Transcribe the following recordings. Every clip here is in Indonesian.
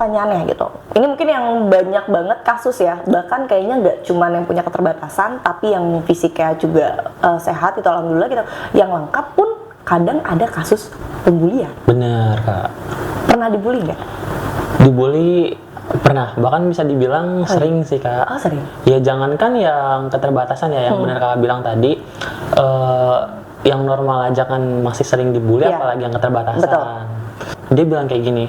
pertanyaannya gitu. Ini mungkin yang banyak banget kasus ya, bahkan kayaknya nggak cuman yang punya keterbatasan, tapi yang fisiknya juga sehat itu alhamdulillah gitu. Yang lengkap pun kadang ada kasus pembulian. Bener Kak. Pernah dibully nggak? Dibully pernah, bahkan bisa dibilang sering sih Kak. Oh sering? Ya jangankan yang keterbatasan ya, yang benar Kakak bilang tadi, yang normal aja kan masih sering dibully, Iya. apalagi yang keterbatasan. Betul. Dia bilang kayak gini,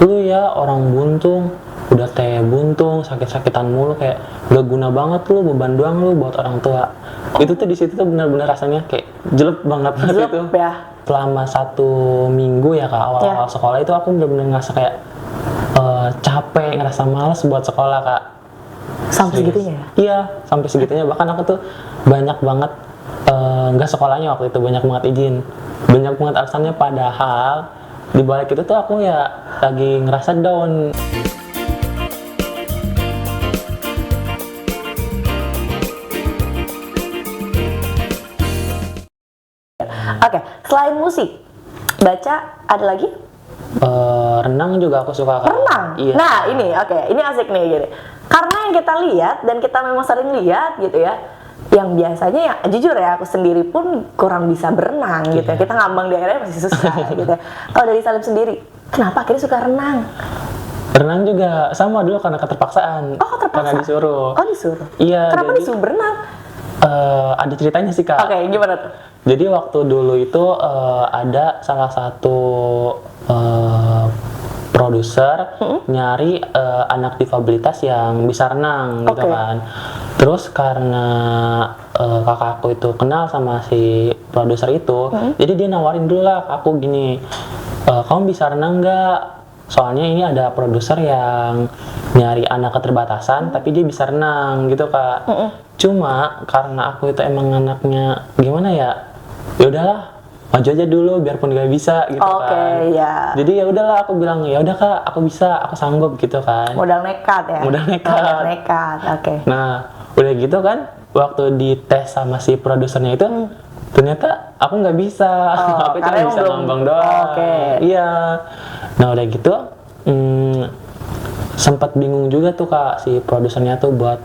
lu ya orang buntung, udah kayak buntung, sakit-sakitan mulu, kayak gak guna banget lu, beban doang lu buat orang tua. Itu tuh di situ tuh benar-benar rasanya kayak jelek banget Jelek itu. ya? Selama 1 minggu ya Kak, awal-awal sekolah itu aku benar-benar ngerasa kayak capek, ngerasa males buat sekolah Kak. Sampai Serius. segitunya ya? Iya, sampai segitunya. Bahkan aku tuh banyak banget nggak sekolahnya waktu itu, banyak banget izin, banyak banget alasannya. Padahal di balik itu tuh aku ya lagi ngerasa down. Oke, selain musik, baca ada lagi? Renang juga aku suka Kak. Renang? Iya. Nah ini oke, ini asik nih gini. Karena yang kita lihat dan kita memang sering lihat gitu ya, yang biasanya ya jujur ya aku sendiri pun kurang bisa berenang gitu ya. Kita ngambang di airnya masih susah gitu ya. Kalau dari Salim sendiri, kenapa akhirnya suka renang? Renang juga sama dulu karena keterpaksaan. Oh terpaksa? Karena disuruh. Oh disuruh? Iya. Kenapa jadi, disuruh berenang? ada ceritanya sih Kak. Oke, gimana tuh? Jadi waktu dulu itu ada salah satu produser nyari anak difabilitas yang bisa renang gitu kan. Terus karena kakakku itu kenal sama si produser itu, jadi dia nawarin dulu lah ke aku gini, kamu bisa renang nggak? Soalnya ini ada produser yang nyari anak keterbatasan tapi dia bisa renang gitu Kak. Cuma karena aku itu emang anaknya gimana ya udahlah maju aja dulu biarpun gak bisa gitu kan. Ya. Jadi ya udahlah aku bilang ya udah Kak, aku bisa, aku sanggup gitu kan. Modal nekat ya. Modal nekat. Modal nekat. Oke. Nah, udah gitu kan waktu dites sama si produsernya itu ternyata aku nggak bisa. Aku cuma bisa ngambang doang. Iya. Nah, udah gitu sempat bingung juga tuh Kak si produsernya tuh buat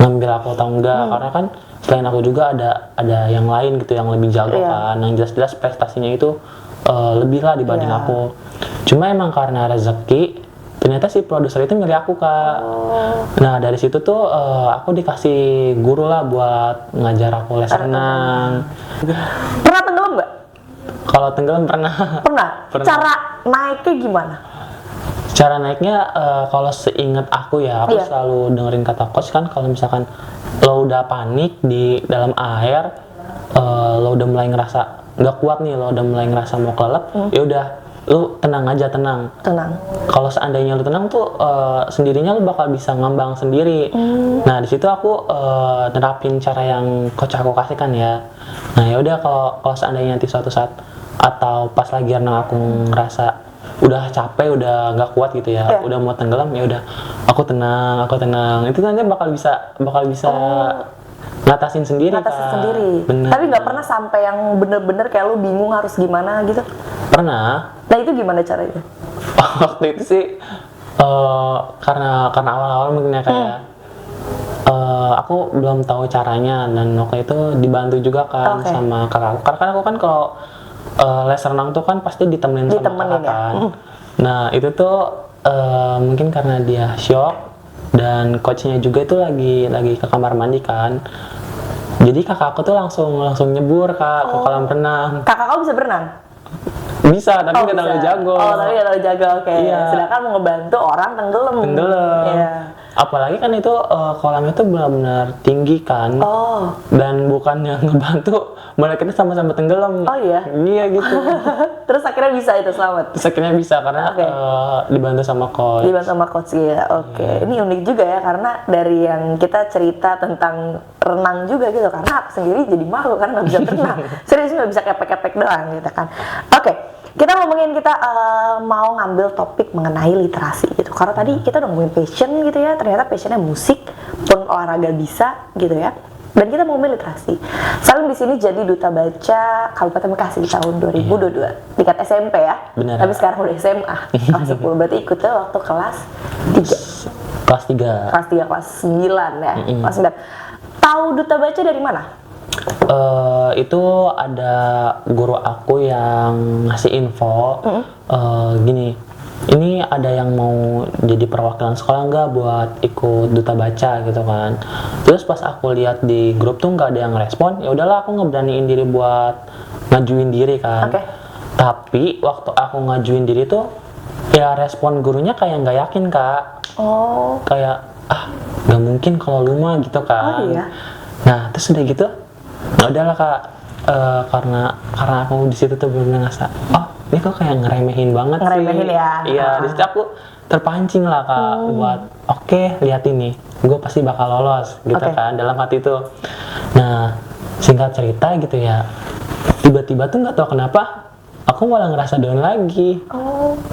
ngambil aku atau enggak, karena kan selain aku juga ada yang lain gitu yang lebih jago kan, yang jelas-jelas prestasinya itu lebih lah dibanding aku. Cuma emang karena rezeki ternyata si produser itu milih aku Kak. Nah dari situ tuh aku dikasih guru lah buat ngajar aku les renang. Pernah tenggelam nggak? Kalau tenggelam pernah. Pernah. Cara naiknya gimana? Cara naiknya kalau seingat aku ya, aku selalu dengerin kata coach kan, kalau misalkan lo udah panik di dalam air, lo udah mulai ngerasa nggak kuat nih, lo udah mulai ngerasa mau kelelep, ya udah lo tenang aja, tenang. Kalau seandainya lo tenang tuh sendirinya lo bakal bisa ngambang sendiri. Nah di situ aku nerapin cara yang coach aku kasih kan ya. Nah ya udah kalau seandainya nanti suatu saat atau pas lagi renang aku ngerasa udah capek, udah nggak kuat gitu ya, udah mau tenggelam, ya udah aku tenang, itu nanti bakal bisa ngatasin sendiri. Bener. Tapi nggak pernah sampai yang bener-bener kayak lu bingung harus gimana gitu? Pernah. Nah itu gimana caranya? Waktu itu sih karena awal-awal mungkin ya kayak aku belum tahu caranya, dan waktu itu dibantu juga kan sama kakakku, karena aku kan kalau les renang tuh kan pasti ditemenin sama kakak kan. Nah itu tuh mungkin karena dia shock dan coachnya juga itu lagi ke kamar mandi kan. Jadi kakak aku tuh langsung nyebur Kak ke kolam renang. Kakak kamu bisa berenang? Bisa, tapi nggak terlalu jago. Tapi nggak terlalu jago, Iya. Sedangkan mau ngebantu orang tenggelam. Iya. Apalagi kan itu kolamnya tuh benar-benar tinggi kan. Dan bukannya ngebantu, malah kita sama-sama tenggelam. Oh iya? Iya gitu. Terus akhirnya bisa itu selamat? Terus akhirnya bisa karena dibantu sama coach. Dibantu sama coach ya. Ini unik juga ya, karena dari yang kita cerita tentang renang juga gitu, karena aku sendiri jadi malu karena nggak bisa berenang. Serius nggak bisa kepek-kepek doang gitu kan. Kita ngomongin, kita mau ngambil topik mengenai literasi gitu. Karena tadi kita udah ngomongin passion gitu ya, ternyata passionnya musik, pun olahraga bisa gitu ya. Dan kita mau literasi. Salim di sini jadi duta baca Kabupaten Bekasi tahun 2022. Tingkat SMP ya. Benar. Tapi sekarang udah SMA. Kelas 10 berarti ikutnya waktu kelas 3. Kelas 3. Kelas 3, kelas 9 ya. Kelas 9. Tahu duta baca dari mana? Itu ada guru aku yang ngasih info. Gini, ini ada yang mau jadi perwakilan sekolah nggak buat ikut duta baca gitu kan. Terus pas aku lihat di grup tuh nggak ada yang respon, ya udahlah aku ngeberaniin diri buat ngajuin diri kan. Tapi waktu aku ngajuin diri tuh ya respon gurunya kayak nggak yakin Kak. Kayak nggak mungkin kalau lu mah gitu kan. Iya. Nah terus udah gitu nggak udahlah Kak. Karena aku di situ tuh bener-bener ngerasa ini kok kayak ngeremehin banget Ngeremehin sih. ya. Iya, di situ aku terpancing lah Kak buat oke, lihat ini, gue pasti bakal lolos gitu kan dalam hati itu. Nah, singkat cerita gitu ya, tiba-tiba tuh nggak tahu kenapa aku malah ngerasa down lagi.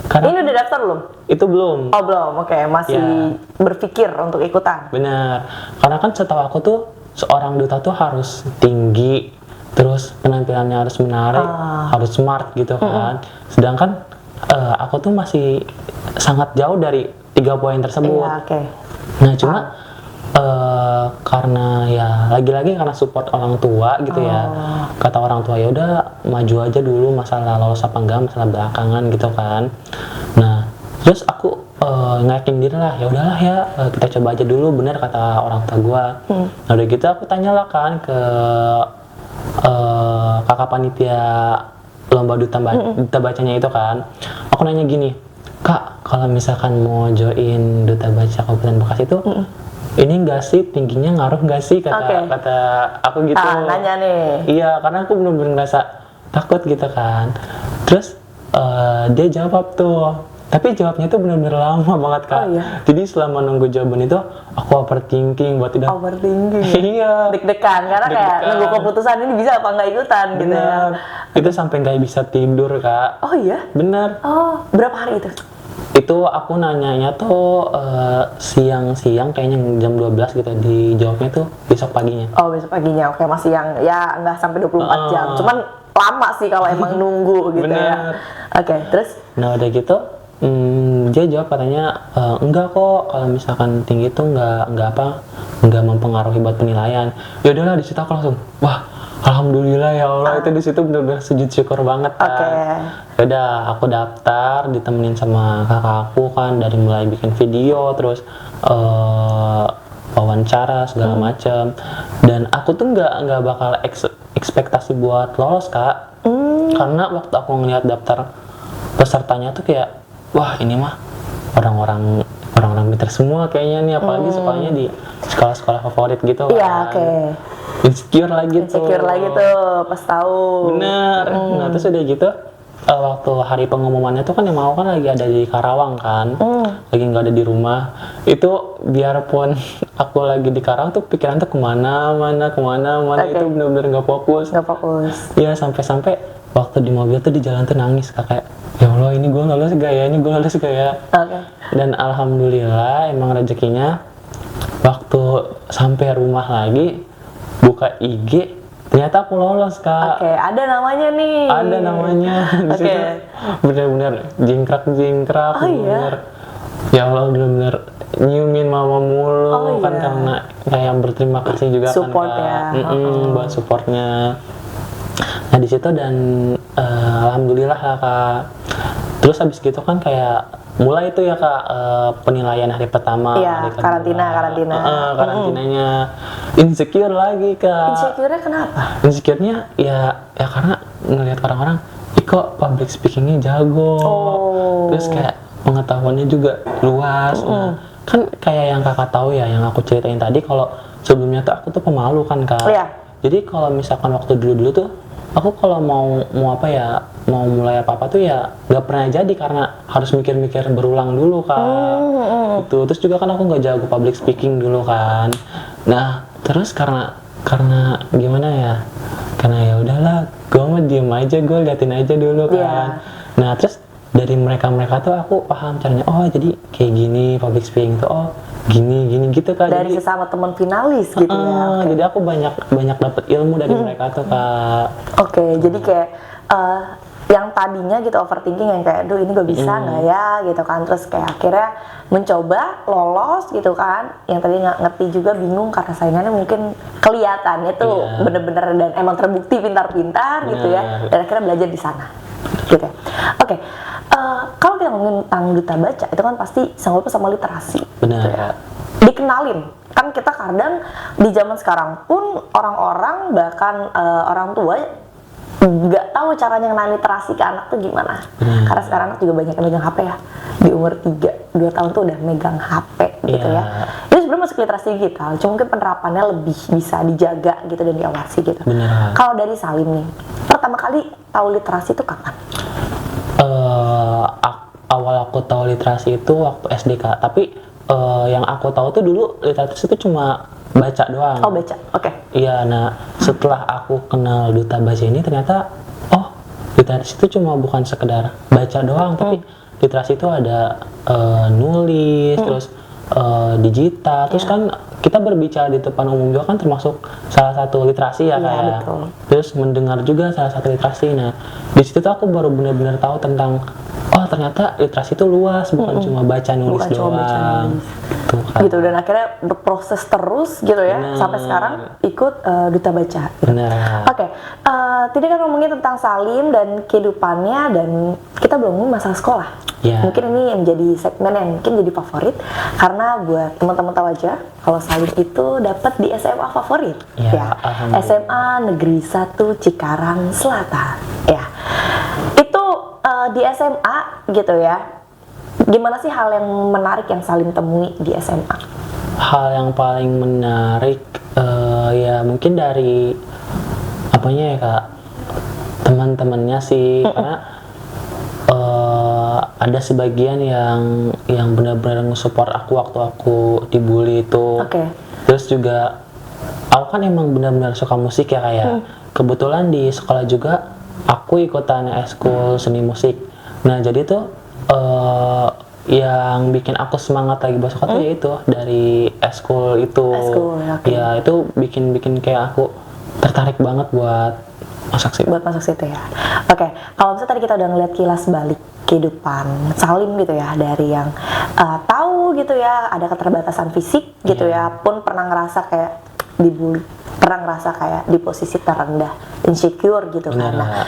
Karena Ini udah daftar belum? itu belum. Oh belum, oke. Masih berpikir untuk ikutan. Bener, karena kan setahu aku tuh seorang duta tuh harus tinggi, terus penampilannya harus menarik, harus smart gitu kan. Sedangkan aku tuh masih sangat jauh dari 3 poin tersebut. Iya, oke. Nah cuma karena ya lagi-lagi karena support orang tua gitu ya, kata orang tua ya udah maju aja dulu, masalah lolos apa enggak masalah belakangan gitu kan. Nah terus aku ngayakin diri lah, ya udahlah ya kita coba aja dulu, bener kata orang tua gua. Nah udah gitu aku tanyalah kan ke kakak panitia lomba duta bacanya itu kan. Aku nanya gini, Kak, kalau misalkan mau join duta baca Kabupaten Bekasi itu ini enggak sih, tingginya ngaruh enggak sih, kata aku gitu. Nanya nih. Iya, karena aku bener-bener ngerasa takut gitu kan. Terus dia jawab tuh, tapi jawabnya tuh bener-bener lama banget Kak. Jadi selama nunggu jawaban itu aku overthinking buat tidak. Overthinking. Iya. Deg-degan karena kayak nunggu keputusan ini bisa apa nggak ikutan gitu ya. Itu sampai nggak bisa tidur Kak. Oh iya? Bener. Berapa hari itu? Itu aku nanyanya tuh siang-siang kayaknya jam 12 gitu, dijawabnya tuh besok paginya. Oh besok paginya, oke, masih yang ya nggak sampai 24 jam, cuman lama sih kalau emang nunggu gitu. Bener. Ya. Oke, terus? Nah udah gitu dia jawab katanya enggak kok, kalau misalkan tinggi tuh enggak mempengaruhi buat penilaian. Ya udahlah, di situ aku langsung wah alhamdulillah ya Allah, itu di situ benar-benar sujud syukur banget kan. Udah aku daftar, ditemenin sama kakak aku kan, dari mulai bikin video terus wawancara segala macam. Dan aku tuh nggak bakal ekspektasi buat lolos Kak. Karena waktu aku ngeliat daftar pesertanya tuh kayak wah ini mah orang-orang pintar semua kayaknya nih, apalagi sekolahnya di sekolah-sekolah favorit gitu kan. Iya, oke. Insecure lagi tuh pas tahu. bener. Nah terus udah gitu waktu hari pengumumannya tuh kan yang mau kan lagi ada di Karawang kan, lagi nggak ada di rumah. Itu biarpun aku lagi di Karawang tuh pikiran tuh kemana-mana itu bener-bener nggak fokus. Ya sampai waktu di mobil tuh di jalan tuh nangis kayak ya Allah, ini gue lolos gak ya. Dan alhamdulillah emang rezekinya waktu sampai rumah lagi buka IG ternyata aku lolos Kak. Ada namanya nih. Ada namanya. Di situ bener-bener jingkrak bener. Ya Allah, bener-bener nyiumin mama mulu kan, karena kayak berterima kasih juga support kan Kak. Buat supportnya. Nah di situ dan alhamdulillah lah Kak. Terus habis gitu kan kayak mulai itu ya Kak, penilaian hari pertama, hari kedua, karantinanya. Insecure lagi Kak. Insecure-nya kenapa? Insecure-nya ya karena ngelihat orang-orang kok public speaking-nya jago. Terus kayak pengetahuannya juga luas. Nah, kan kayak yang Kakak tahu ya, yang aku ceritain tadi, kalau sebelumnya tuh aku tuh pemalu kan Kak. Jadi kalau misalkan waktu dulu tuh aku kalau mau mulai apa tuh ya nggak pernah jadi, karena harus mikir-mikir berulang dulu Kak. Gitu. Terus juga kan aku nggak jago public speaking dulu kan. Nah terus karena gimana ya, karena ya udahlah gue mah diem aja, gue liatin aja dulu kan. Nah terus dari mereka tuh aku paham caranya, oh jadi kayak gini public speaking tuh, oh gini gitu Kak. Dari sesama teman finalis gitu ya. Oke. Jadi aku banyak dapat ilmu dari mereka tuh Kak. Oke, jadi kayak yang tadinya gitu overthinking yang kayak, duh ini gue bisa nggak ya gitu kan, terus kayak akhirnya mencoba lolos gitu kan, yang tadi nggak ngerti juga bingung karena saingannya mungkin kelihatannya tuh bener-bener dan emang terbukti pintar-pintar gitu ya, dan akhirnya belajar di sana gitu ya. Oke, kalau kita ngomongin tentang duta baca itu kan pasti sanggup sama literasi. Benar. Gitu ya. Dikenalin kan kita kadang di zaman sekarang pun orang-orang bahkan orang tua nggak tahu caranya ngenalin literasi ke anak tuh gimana. Karena sekarang anak juga banyak yang megang HP ya. Di umur 3-2 tahun tuh udah megang HP gitu ya. Ini sebenarnya masuk literasi digital, cuma mungkin penerapannya lebih bisa dijaga gitu dan diawasi gitu. Kalau dari Salim nih, pertama kali tahu literasi itu kapan? Awal aku tahu literasi itu waktu SD Kak. Tapi yang aku tahu tuh dulu literasi itu cuma baca doang. Oh baca, oke. Iya, nah setelah aku kenal duta baca ini ternyata literasi itu cuma bukan sekedar baca doang, tapi literasi itu ada nulis, terus digital, terus kan kita berbicara di depan umum juga kan termasuk salah satu literasi ya kayak. Terus mendengar juga salah satu literasi. Nah di situ tuh aku baru benar-benar tahu tentang ternyata literasi itu luas, bukan cuma baca nulis doang. Gitu, dan akhirnya berproses terus gitu ya sampai sekarang ikut duta baca gitu. Oke, tadi kan ngomongin tentang Salim dan kehidupannya, dan kita belum ngomongin masalah sekolah. Mungkin ini yang menjadi segmen yang mungkin jadi favorit karena buat teman-teman tahu aja kalau Salim itu dapat di SMA favorit ya, SMA Negeri 1 Cikarang Selatan ya. Itu di SMA gitu ya. Gimana sih hal yang menarik yang Salim temui di SMA? Hal yang paling menarik ya mungkin dari apanya ya Kak, teman-temannya sih. Karena ada sebagian yang benar-benar nge-support aku waktu aku dibully itu. Terus juga aku kan emang benar-benar suka musik ya kayak. Kebetulan di sekolah juga aku ikutan eskul seni musik. Nah jadi tuh yang bikin aku semangat lagi buat sekolah tuh yaitu dari eskul itu. Ya itu bikin kayak aku tertarik banget buat masuk situ ya. Oke, kalau misalnya tadi kita udah ngeliat kilas balik kehidupan Salim gitu ya, dari yang tahu gitu ya ada keterbatasan fisik gitu ya, pun pernah ngerasa kayak dibully, pernah ngerasa kayak di posisi terendah, insecure gitu karena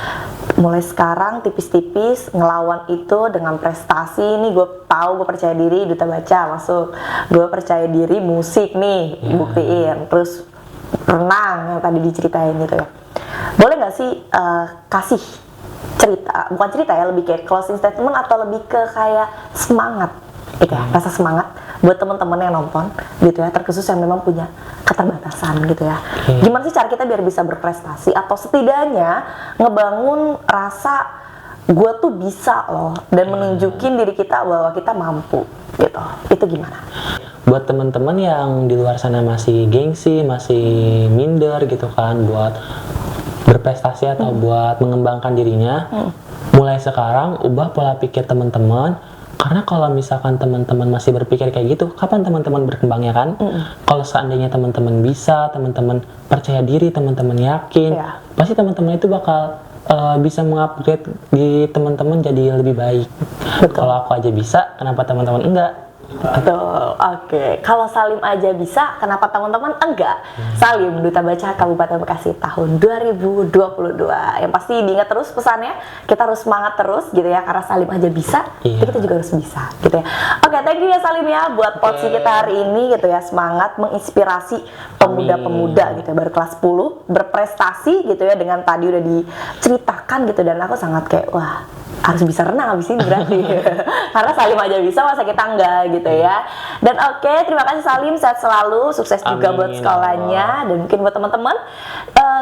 mulai sekarang tipis-tipis ngelawan itu dengan prestasi. Nih gue tahu, gue percaya diri, duta baca masuk, gue percaya diri musik nih buktiin, terus renang yang tadi diceritain gitu ya. Boleh nggak sih kasih cerita, bukan cerita ya, lebih kayak closing statement atau lebih ke kayak semangat gitu ya, rasa semangat buat teman-teman yang nonton gitu ya, terkhusus yang memang punya keterbatasan gitu ya. Gimana sih cara kita biar bisa berprestasi atau setidaknya ngebangun rasa gue tuh bisa loh, dan menunjukin diri kita bahwa kita mampu gitu. Itu gimana? Buat teman-teman yang di luar sana masih gengsi, masih minder gitu kan buat berprestasi atau buat mengembangkan dirinya, mulai sekarang ubah pola pikir teman-teman. Karena kalau misalkan teman-teman masih berpikir kayak gitu, kapan teman-teman berkembangnya kan? Kalau seandainya teman-teman bisa, teman-teman percaya diri, teman-teman yakin, pasti teman-teman itu bakal bisa mengupgrade di teman-teman jadi lebih baik. Kalau aku aja bisa, kenapa teman-teman enggak? Betul, oke. Kalau Salim aja bisa, kenapa teman-teman enggak? Salim, Duta Baca Kabupaten Bekasi tahun 2022. Yang pasti diingat terus pesannya, kita harus semangat terus gitu ya, karena Salim aja bisa, kita juga harus bisa gitu ya. Oke, thank you ya Salim ya buat potsi kita hari ini gitu ya, semangat menginspirasi pemuda-pemuda gitu ya, baru kelas 10 berprestasi gitu ya, dengan tadi udah diceritakan gitu, dan aku sangat kayak wah, harus bisa renang abis ini berarti karena Salim aja bisa, masa kita enggak gitu ya. Dan oke, terima kasih Salim, sehat selalu, sukses juga buat sekolahnya, dan mungkin buat teman-teman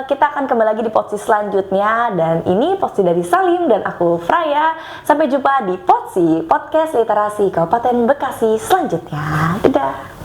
kita akan kembali lagi di Potsi selanjutnya. Dan ini Potsi dari Salim dan aku Fraya. Sampai jumpa di Potsi Podcast Literasi Kabupaten Bekasi selanjutnya. Dadah.